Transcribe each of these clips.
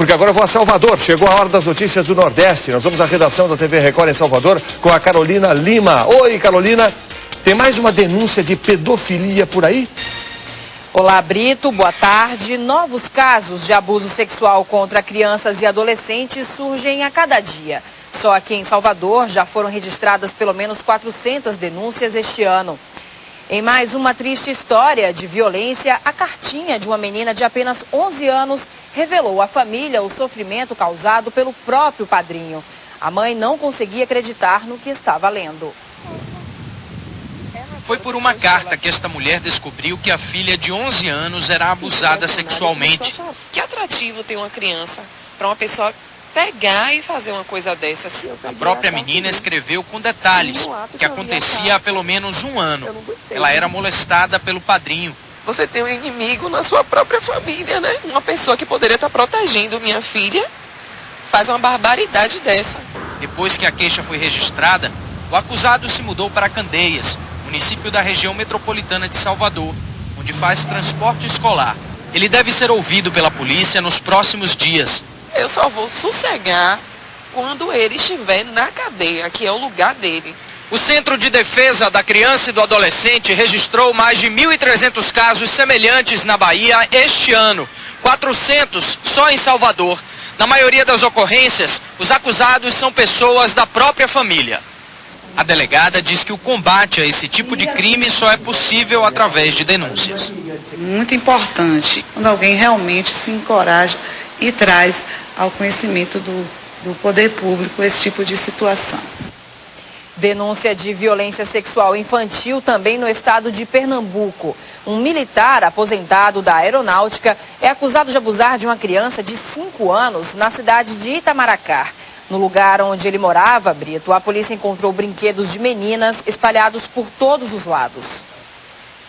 porque agora eu vou a Salvador. Chegou a hora das notícias do Nordeste. Nós vamos à redação da TV Record em Salvador com a Carolina Lima. Oi, Carolina. Tem mais uma denúncia de pedofilia por aí? Olá, Brito. Boa tarde. Novos casos de abuso sexual contra crianças e adolescentes surgem a cada dia. Só aqui em Salvador já foram registradas pelo menos 400 denúncias este ano. Em mais uma triste história de violência, a cartinha de uma menina de apenas 11 anos revelou à família o sofrimento causado pelo próprio padrinho. A mãe não conseguia acreditar no que estava lendo. Foi por uma carta que esta mulher descobriu que a filha de 11 anos era abusada sexualmente. Que atrativo ter uma criança para uma pessoa pegar e fazer uma coisa dessas. A própria menina escreveu com detalhes que acontecia há pelo menos um ano. Ela era molestada pelo padrinho. Você tem um inimigo na sua própria família, né? Uma pessoa que poderia estar protegendo minha filha faz uma barbaridade dessa. Depois que a queixa foi registrada, o acusado se mudou para Candeias, município da região metropolitana de Salvador, onde faz transporte escolar. Ele deve ser ouvido pela polícia nos próximos dias. Eu só vou sossegar quando ele estiver na cadeia, que é o lugar dele. O Centro de Defesa da Criança e do Adolescente registrou mais de 1.300 casos semelhantes na Bahia este ano, 400 só em Salvador. Na maioria das ocorrências, os acusados são pessoas da própria família. A delegada diz que o combate a esse tipo de crime só é possível através de denúncias. Muito importante quando alguém realmente se encoraja e traz ao conhecimento do poder público esse tipo de situação. Denúncia de violência sexual infantil também no estado de Pernambuco. Um militar aposentado da aeronáutica é acusado de abusar de uma criança de 5 anos na cidade de Itamaracá. No lugar onde ele morava, Brito, a polícia encontrou brinquedos de meninas espalhados por todos os lados.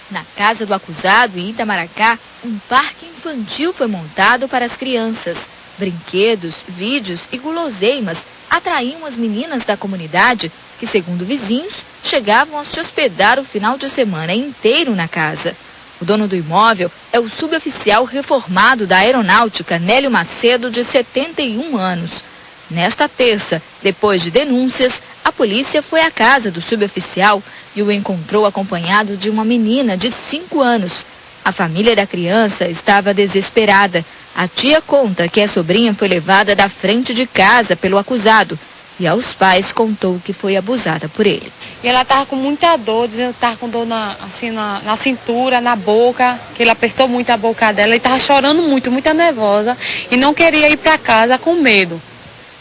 Na casa do acusado, em Itamaracá, um parque infantil foi montado para as crianças. Brinquedos, vídeos e guloseimas atraíam as meninas da comunidade que, segundo vizinhos, chegavam a se hospedar o final de semana inteiro na casa. O dono do imóvel é o suboficial reformado da aeronáutica, Nélio Macedo, de 71 anos. Nesta terça, depois de denúncias, a polícia foi à casa do suboficial e o encontrou acompanhado de uma menina de 5 anos. A família da criança estava desesperada. A tia conta que a sobrinha foi levada da frente de casa pelo acusado e aos pais contou que foi abusada por ele. E ela estava com muita dor, dizendo que estava com dor na cintura, na boca, que ele apertou muito a boca dela e estava chorando muito, muito nervosa e não queria ir para casa com medo.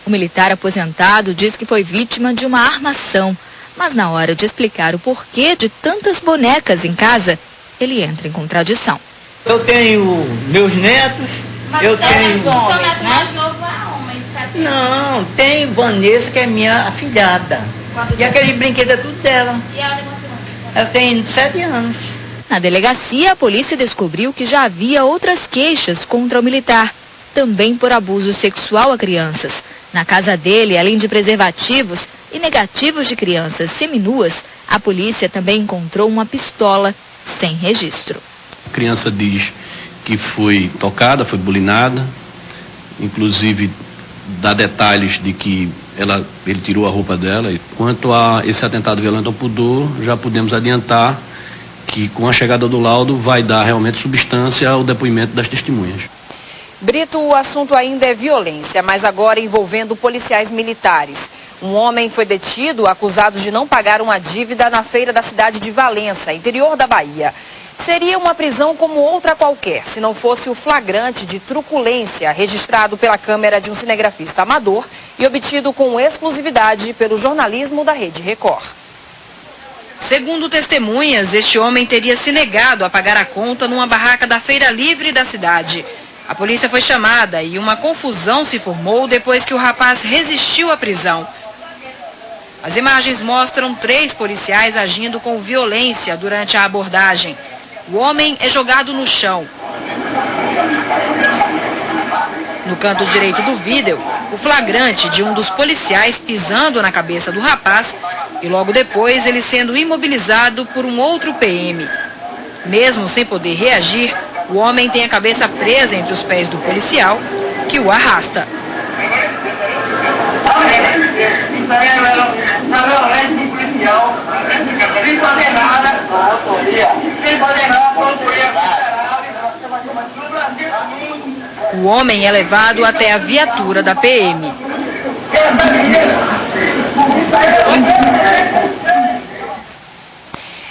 O militar aposentado diz que foi vítima de uma armação, mas na hora de explicar o porquê de tantas bonecas em casa, ele entra em contradição. Eu tenho meus netos, mas eu tenho... homens, né? Mais novo é homem, de 7 anos. Não, tem Vanessa, que é minha afilhada. E aquele brinquedo é tudo dela. E ela tem 7 anos. Na delegacia, a polícia descobriu que já havia outras queixas contra o militar, também por abuso sexual a crianças. Na casa dele, além de preservativos e negativos de crianças seminuas, a polícia também encontrou uma pistola sem registro. A criança diz que foi tocada, foi bulinada, inclusive dá detalhes de que ele tirou a roupa dela. Quanto a esse atentado violento ao pudor, já podemos adiantar que com a chegada do laudo vai dar realmente substância ao depoimento das testemunhas. Brito, o assunto ainda é violência, mas agora envolvendo policiais militares. Um homem foi detido acusado de não pagar uma dívida na feira da cidade de Valença, interior da Bahia. Seria uma prisão como outra qualquer, se não fosse o flagrante de truculência registrado pela câmera de um cinegrafista amador e obtido com exclusividade pelo jornalismo da Rede Record. Segundo testemunhas, este homem teria se negado a pagar a conta numa barraca da Feira Livre da cidade. A polícia foi chamada e uma confusão se formou depois que o rapaz resistiu à prisão. As imagens mostram 3 policiais agindo com violência durante a abordagem. O homem é jogado no chão. No canto direito do vídeo, o flagrante de um dos policiais pisando na cabeça do rapaz e logo depois ele sendo imobilizado por um outro PM. Mesmo sem poder reagir, o homem tem a cabeça presa entre os pés do policial, que o arrasta. O homem é levado até a viatura da PM.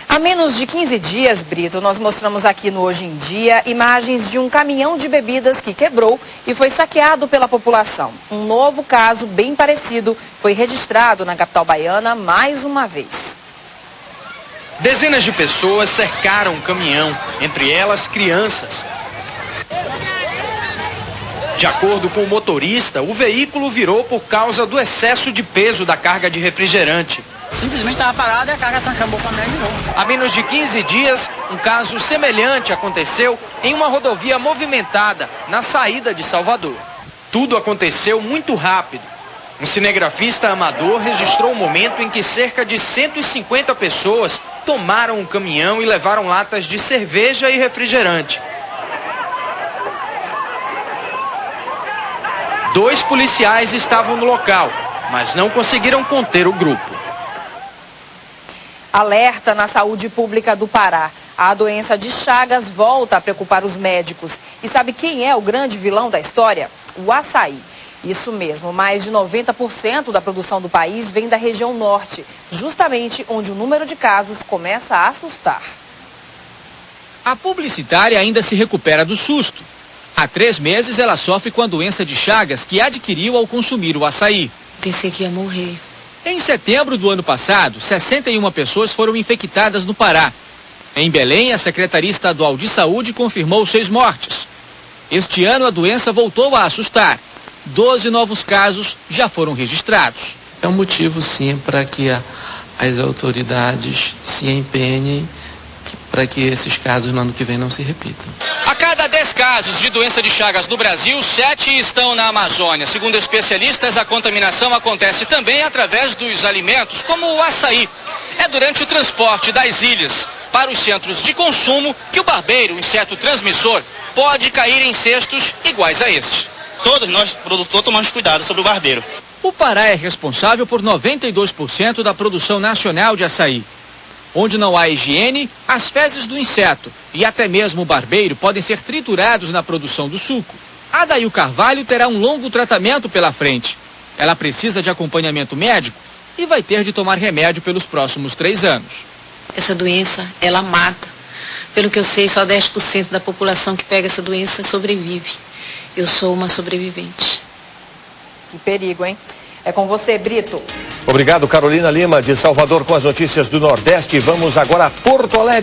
Há menos de 15 dias, Brito, nós mostramos aqui no Hoje em Dia imagens de um caminhão de bebidas que quebrou e foi saqueado pela população. Um novo caso bem parecido foi registrado na capital baiana mais uma vez. Dezenas de pessoas cercaram o caminhão, entre elas crianças. De acordo com o motorista, o veículo virou por causa do excesso de peso da carga de refrigerante. Simplesmente estava parado e a carga acabou com a minha de novo. Há menos de 15 dias, um caso semelhante aconteceu em uma rodovia movimentada na saída de Salvador. Tudo aconteceu muito rápido. Um cinegrafista amador registrou o momento em que cerca de 150 pessoas tomaram o caminhão e levaram latas de cerveja e refrigerante. 2 policiais estavam no local, mas não conseguiram conter o grupo. Alerta na saúde pública do Pará. A doença de Chagas volta a preocupar os médicos. E sabe quem é o grande vilão da história? O açaí. Isso mesmo, mais de 90% da produção do país vem da região norte, justamente onde o número de casos começa a assustar. A publicitária ainda se recupera do susto. Há 3 meses ela sofre com a doença de Chagas que adquiriu ao consumir o açaí. Pensei que ia morrer. Em setembro do ano passado, 61 pessoas foram infectadas no Pará. Em Belém, a Secretaria Estadual de Saúde confirmou 6 mortes. Este ano, a doença voltou a assustar. 12 novos casos já foram registrados. É um motivo, sim, para que as autoridades se empenhem para que esses casos no ano que vem não se repitam. A cada 10 casos de doença de Chagas no Brasil, 7 estão na Amazônia. Segundo especialistas, a contaminação acontece também através dos alimentos, como o açaí. É durante o transporte das ilhas para os centros de consumo que o barbeiro, o inseto transmissor, pode cair em cestos iguais a este. Todos nós, produtores, tomamos cuidado sobre o barbeiro. O Pará é responsável por 92% da produção nacional de açaí. Onde não há higiene, as fezes do inseto e até mesmo o barbeiro podem ser triturados na produção do suco. A Dail Carvalho terá um longo tratamento pela frente. Ela precisa de acompanhamento médico e vai ter de tomar remédio pelos próximos 3 anos. Essa doença, ela mata. Pelo que eu sei, só 10% da população que pega essa doença sobrevive. Eu sou uma sobrevivente. Que perigo, hein? É com você, Brito. Obrigado, Carolina Lima, de Salvador, com as notícias do Nordeste. Vamos agora a Porto Alegre.